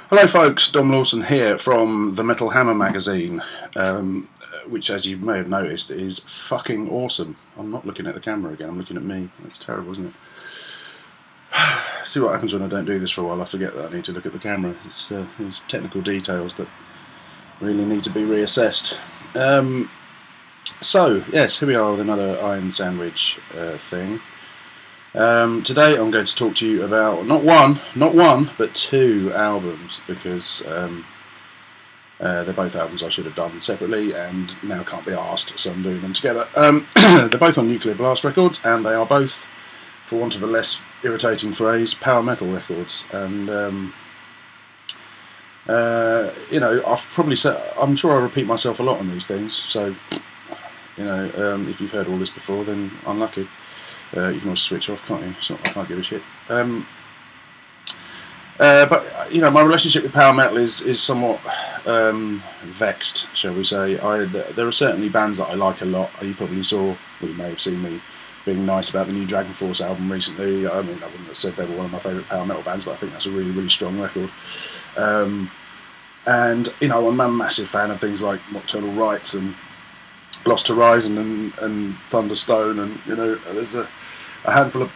Hello folks, Dom Lawson here from the Metal Hammer magazine, which as you may have noticed is fucking awesome. I'm not looking at the camera again, I'm looking at me. That's terrible, isn't it? See what happens when I don't do this for a while. I forget that I need to look at the camera. It's these technical details that really need to be reassessed. So, yes, here we are with another Iron Sandwich thing. Today I'm going to talk to you about not one, but two albums, because they're both albums I should have done separately and now can't be asked, so I'm doing them together. They're both on Nuclear Blast Records, and they are both, for want of a less irritating phrase, power metal records. And you know, I've probably said, I'm sure I repeat myself a lot on these things, so you know, if you've heard all this before, then unlucky. You can always switch off, can't you? It's not, I can't give a shit. But you know, my relationship with power metal is somewhat vexed, shall we say. There are certainly bands that I like a lot. You probably saw, well, you may have seen me being nice about the new Dragon Force album recently. I mean, I wouldn't have said they were one of my favourite power metal bands, but I think that's a really, really strong record. And you know, I'm a massive fan of things like Nocturnal Rites and Lost Horizon and Thunderstone, and you know, there's a handful of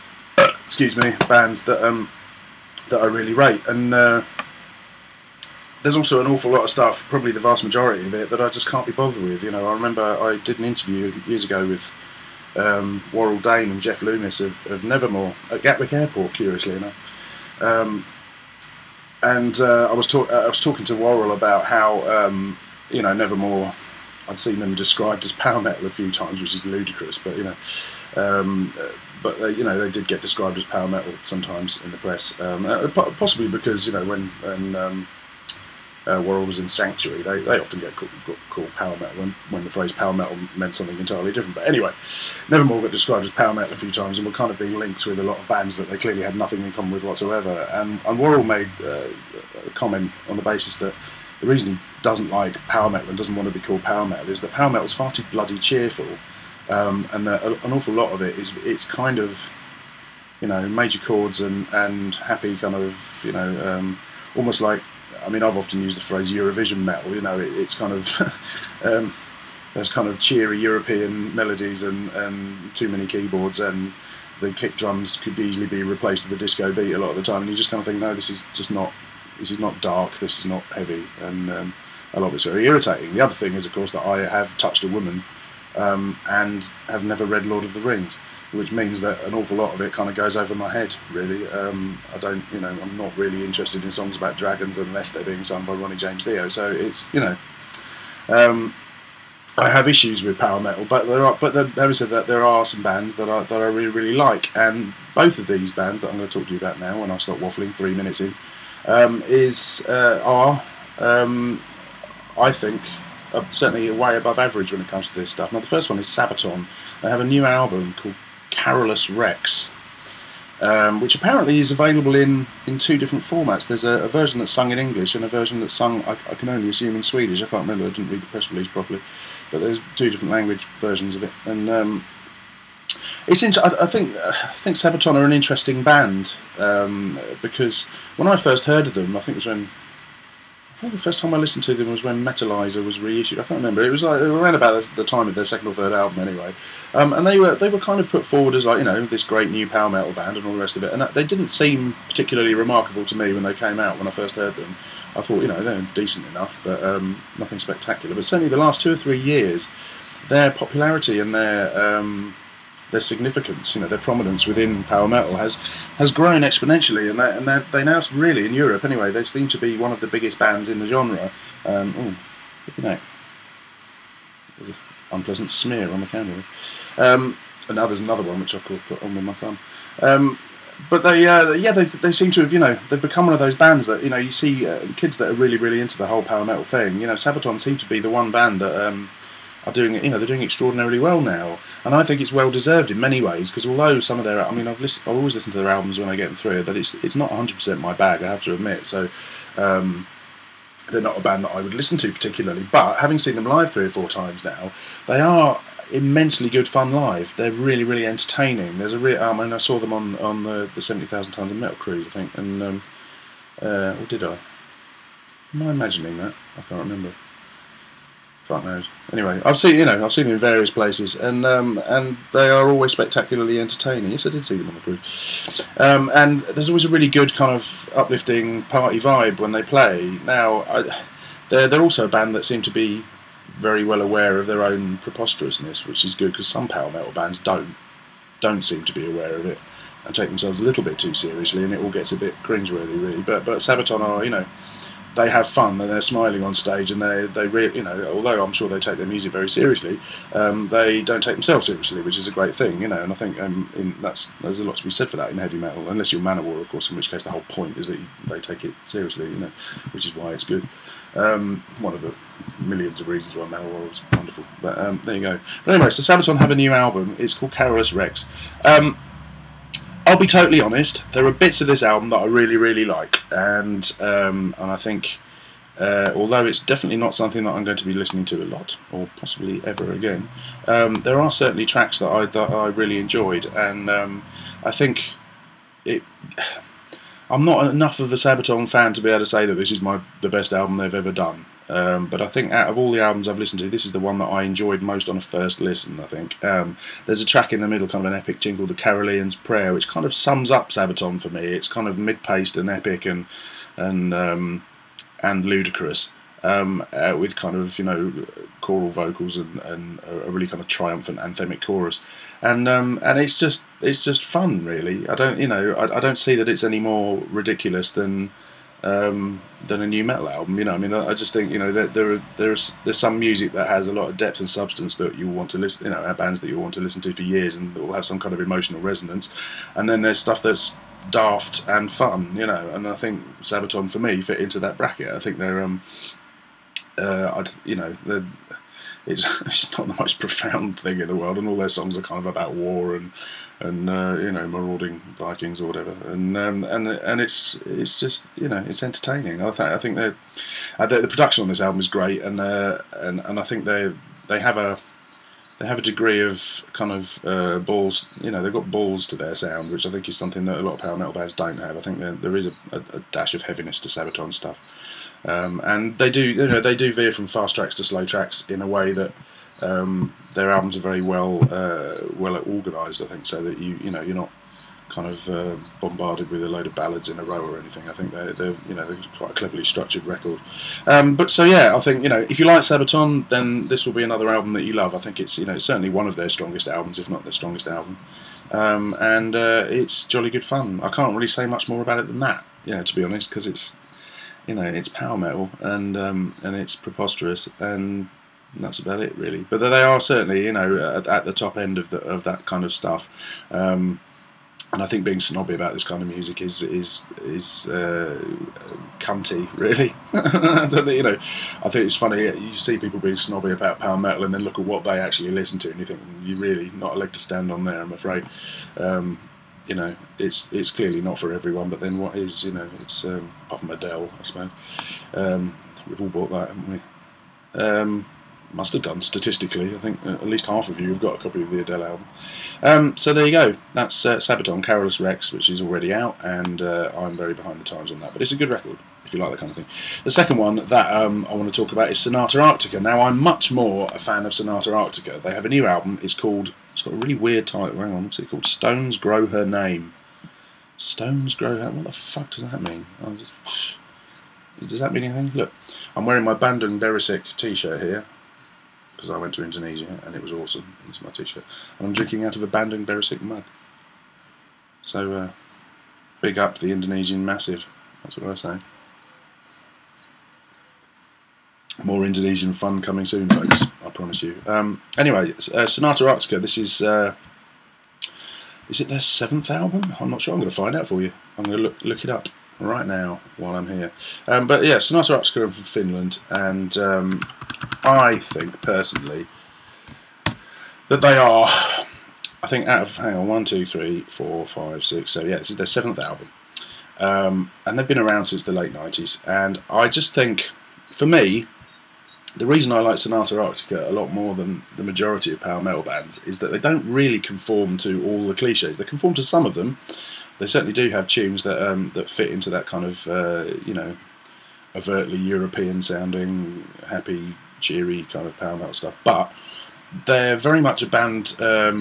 excuse me, bands that I really rate, and there's also an awful lot of stuff, probably the vast majority of it, that I just can't be bothered with. You know, I remember I did an interview years ago with Warrell Dane and Jeff Loomis of Nevermore at Gatwick Airport, curiously enough, and I was talking to Warrell about how you know, Nevermore, I'd seen them described as power metal a few times, which is ludicrous, but you know, you know, they did get described as power metal sometimes in the press, possibly because, you know, when Warrell was in Sanctuary, they often get called power metal when the phrase power metal meant something entirely different. But anyway, Nevermore got described as power metal a few times, and were kind of being linked with a lot of bands that they clearly had nothing in common with whatsoever. And Warrell made a comment on the basis that the reason he doesn't like power metal and doesn't want to be called power metal is that power metal is far too bloody cheerful, and that an awful lot of it's kind of, you know, major chords and happy kind of, you know, almost like, I mean, I've often used the phrase Eurovision metal. You know, it's kind of there's kind of cheery European melodies and too many keyboards, and the kick drums could easily be replaced with a disco beat a lot of the time, and you just kind of think, no, this is not dark, this is not heavy, and a lot of it's very irritating. The other thing is, of course, that I have touched a woman and have never read Lord of the Rings, which means that an awful lot of it kind of goes over my head, really. I don't, you know, I'm not really interested in songs about dragons unless they're being sung by Ronnie James Dio, so it's, you know, I have issues with power metal, but having said that, there are some bands that I really, really like, and both of these bands that I'm going to talk to you about now, when I stop waffling 3 minutes in, are I think certainly way above average when it comes to this stuff. Now, the first one is Sabaton. They have a new album called Carolus Rex, which apparently is available in two different formats. There's a version that's sung in English and a version that's sung, I can only assume, in Swedish. I can't remember, I didn't read the press release properly, but there's two different language versions of it. And it's I think Sabaton are an interesting band, because when I first heard of them, I think the first time I listened to them was when Metalizer was reissued. I can't remember. It was like around about the time of their second or third album, anyway. And they were kind of put forward as, like, you know, this great new power metal band and all the rest of it. And they didn't seem particularly remarkable to me when they came out. When I first heard them, I thought, you know, they're decent enough, but nothing spectacular. But certainly the last 2 or 3 years, their popularity and their significance, you know, their prominence within power metal has grown exponentially, and they now really, in Europe anyway, they seem to be one of the biggest bands in the genre. Oh, look at that. Unpleasant smear on the camera. And now there's another one which I've put on with my thumb. But they seem to have, you know, they've become one of those bands that, you know, you see kids that are really, really into the whole power metal thing. You know, Sabaton seem to be the one band that are doing, you know, they're doing extraordinarily well now, and I think it's well deserved in many ways, because although some of their, I mean, I always listen to their albums when I get them through, but it's not 100% my bag, I have to admit. So they're not a band that I would listen to particularly, but having seen them live 3 or 4 times now, they are immensely good fun live. They're really, really entertaining. There's a real, and I saw them on the 70,000 Tons of Metal cruise, I think, and or did I? Am I imagining that? I can't remember. Fuck knows. Anyway, I've seen them in various places, and they are always spectacularly entertaining. Yes, I did see them on the cruise. And there's always a really good kind of uplifting party vibe when they play. Now, they're also a band that seem to be very well aware of their own preposterousness, which is good because some power metal bands don't seem to be aware of it and take themselves a little bit too seriously, and it all gets a bit cringeworthy, really. But Sabaton are, they have fun and they're smiling on stage, and they really, although I'm sure they take their music very seriously, they don't take themselves seriously, which is a great thing, And I think there's a lot to be said for that in heavy metal, unless you're Manowar, of course, in which case the whole point is that they take it seriously, which is why it's good. One of the millions of reasons why Manowar is wonderful. But there you go. But anyway, so Sabaton have a new album. It's called Carolus Rex. I'll be totally honest. There are bits of this album that I really, really like, and I think, although it's definitely not something that I'm going to be listening to a lot, or possibly ever again, there are certainly tracks that I really enjoyed, and I think it. I'm not enough of a Sabaton fan to be able to say that this is the best album they've ever done. But I think out of all the albums I've listened to, this is the one that I enjoyed most on a first listen, I think. There's a track in the middle, kind of an epic tune called The Carolian's Prayer, which kind of sums up Sabaton for me. It's kind of mid-paced and epic and ludicrous, with kind of, choral vocals and a really kind of triumphant anthemic chorus. And it's just fun, really. I don't see that it's any more ridiculous than a new metal album. I just think there's some music that has a lot of depth and substance that you want to listen, bands that you want to listen to for years and that will have some kind of emotional resonance, and then there's stuff that's daft and fun, and I think Sabaton for me fit into that bracket. I think they're it's not the most profound thing in the world, and all their songs are kind of about war and marauding Vikings or whatever, and it's just it's entertaining. I think the production on this album is great, and I think they have a degree of kind of balls. They've got balls to their sound, which I think is something that a lot of power metal bands don't have. I think there is a dash of heaviness to Sabaton stuff. And they do veer from fast tracks to slow tracks in a way that their albums are very well organised. I think, so that you're not kind of bombarded with a load of ballads in a row or anything. I think they're quite a cleverly structured record. But so yeah, I think if you like Sabaton, then this will be another album that you love. I think it's certainly one of their strongest albums, if not their strongest album. And it's jolly good fun. I can't really say much more about it than that, to be honest, because it's power metal and it's preposterous, and that's about it, really. But they are certainly, at the top end of that kind of stuff. And I think being snobby about this kind of music is cunty, really. I think it's funny. You see people being snobby about power metal, and then look at what they actually listen to, and you think you're really not a leg to stand on there, I'm afraid. It's clearly not for everyone, but then what is, it's apart from Adele, I suppose. We've all bought that, haven't we? Must have done, statistically. I think at least half of you have got a copy of the Adele album. So there you go. That's Sabaton, Carolus Rex, which is already out, and I'm very behind the times on that. But it's a good record, if you like that kind of thing. The second one that I want to talk about is Sonata Arctica. Now, I'm much more a fan of Sonata Arctica. They have a new album. It's got a really weird title. Hang on, what's it called? Stones Grow Her Name. Stones Grow Her... What the fuck does that mean? Does that mean anything? Look, I'm wearing my Bandung Beresik t-shirt here, because I went to Indonesia and it was awesome. This is my t-shirt. And I'm drinking out of a Bandung Beresik mug. So, big up the Indonesian Massive. That's what I say. More Indonesian fun coming soon, folks, I promise you. Anyway, Sonata Arctica, this is it their 7th album? I'm not sure. I'm going to find out for you. I'm going to look it up right now while I'm here. But yeah, Sonata Arctica are from Finland, and I think, personally, that they are, I think out of, hang on, 1, 2, 3, 4, 5, 6, so yeah, this is their 7th album. And they've been around since the late 90s, and I just think, for me, the reason I like Sonata Arctica a lot more than the majority of power metal bands is that they don't really conform to all the cliches. They conform to some of them. They certainly do have tunes that fit into that kind of, overtly European sounding, happy, cheery kind of power metal stuff. But they're very much a band. They're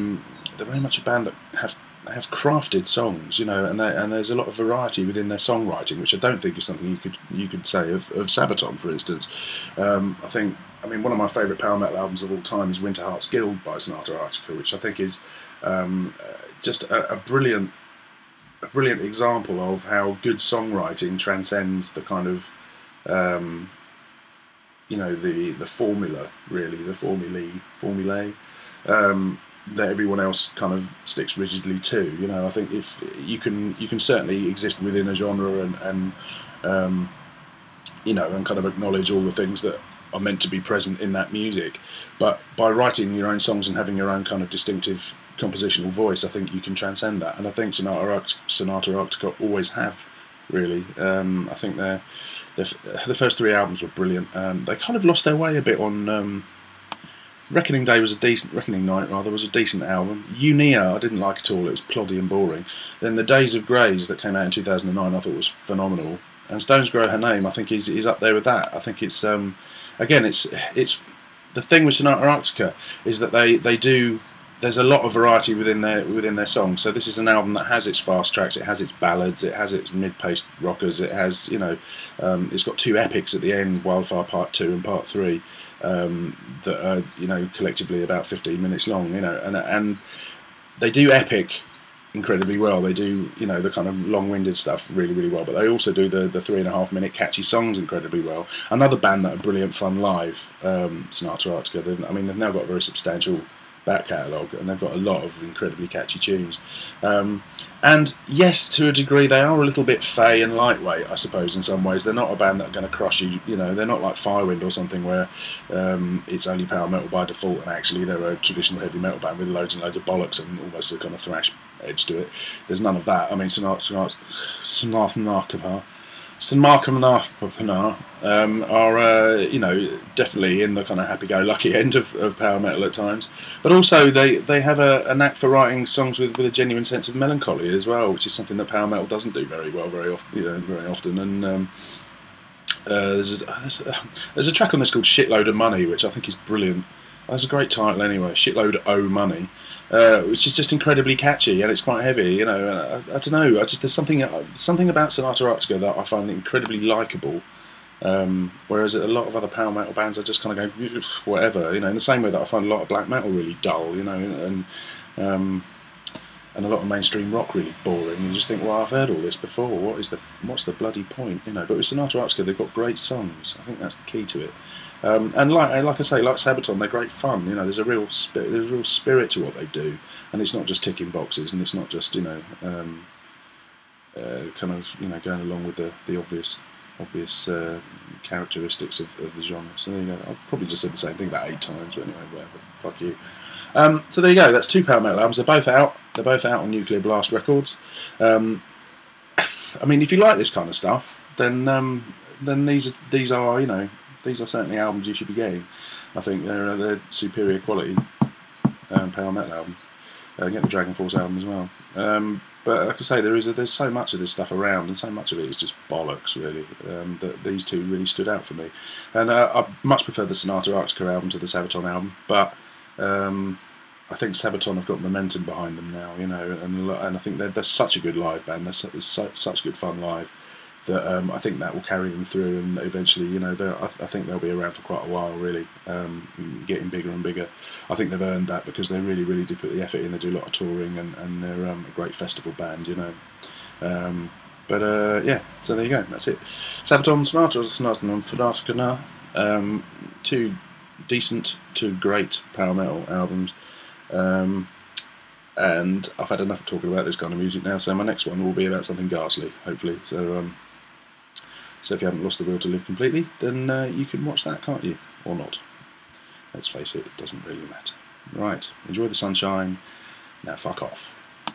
very much a band that have crafted songs, you know, and there's a lot of variety within their songwriting, which I don't think is something you could say of Sabaton, for instance. I mean, one of my favourite power metal albums of all time is Winter Heart's Guild by Sonata Arctica, which I think is just a brilliant example of how good songwriting transcends the kind of you know, the formula, really, the formulae that everyone else kind of sticks rigidly to. You know, I think if you can certainly exist within a genre and you know, and kind of acknowledge all the things that are meant to be present in that music, but by writing your own songs and having your own kind of distinctive compositional voice, I think you can transcend that. And I think Sonata Arctica always have, really. I think the first 3 albums were brilliant. They kind of lost their way a bit on Reckoning Night was a decent album. Unia I didn't like at all. It was ploddy and boring. Then The Days of Grays that came out in 2009 I thought was phenomenal. And Stones Grow Her Name I think is up there with that. I think it's again it's the thing with Sonata Arctica is that they do. There's a lot of variety within their songs. So this is an album that has its fast tracks, it has its ballads, it has its mid-paced rockers, it has, you know, it's got 2 epics at the end, Wildfire Part 2 and Part 3, that are, you know, collectively about 15 minutes long, you know, and they do epic incredibly well. They do, you know, the kind of long-winded stuff really, really well, but they also do the 3.5-minute catchy songs incredibly well. Another band that are brilliant fun live, Sonata Arctica. I mean, they've now got a very substantial back catalogue, and they've got a lot of incredibly catchy tunes. And yes, to a degree, they are a little bit fey and lightweight, I suppose, in some ways. They're not a band that are going to crush you, you know, they're not like Firewind or something where it's only power metal by default, and actually they're a traditional heavy metal band with loads and loads of bollocks and almost a kind of thrash edge to it. There's none of that. I mean, Sonata Arctica are you know, definitely in the kind of happy-go-lucky end of power metal at times, but also they have a knack for writing songs with a genuine sense of melancholy as well, which is something that power metal doesn't do very well very often. And there's a track on this called Shitload of Money, which I think is brilliant. That's a great title anyway, Shitload O Money. Which is just incredibly catchy, and it's quite heavy, you know. And I don't know. There's something about Sonata Arctica that I find incredibly likeable. Whereas a lot of other power metal bands, I just kind of go whatever, you know. In the same way that I find a lot of black metal really dull, you know, and a lot of mainstream rock really boring. You just think, well, I've heard all this before. What's the bloody point, you know? But with Sonata Arctica, they've got great songs. I think that's the key to it. And like I say, like Sabaton, they're great fun. You know, there's a real spirit to what they do, and it's not just ticking boxes, and it's not just, you know, kind of, you know, going along with the obvious characteristics of the genre. So there you go. I've probably just said the same thing about 8 times, but anyway, whatever. Fuck you. So there you go. That's 2 power metal albums. They're both out. They're both out on Nuclear Blast Records. I mean, if you like this kind of stuff, then these are, you know, these are certainly albums you should be getting. I think they're superior quality power metal albums. Get the Dragon Force album as well. But like I say, there's so much of this stuff around, and so much of it is just bollocks, really. That these 2 really stood out for me, and I much prefer the Sonata Arctica album to the Sabaton album. But I think Sabaton have got momentum behind them now, you know, and I think they're such a good live band. They're such good fun live. That I think that will carry them through, and eventually, you know, I think they'll be around for quite a while, really, getting bigger and bigger. I think they've earned that because they really, really do put the effort in. They do a lot of touring, and they're a great festival band, you know. Yeah, so there you go. That's it. Sabaton, Sonata Arctica, 2 decent to great power metal albums. And I've had enough of talking about this kind of music now, so my next one will be about something ghastly, hopefully. So if you haven't lost the will to live completely, then you can watch that, can't you? Or not. Let's face it, it doesn't really matter. Right, enjoy the sunshine. Now fuck off.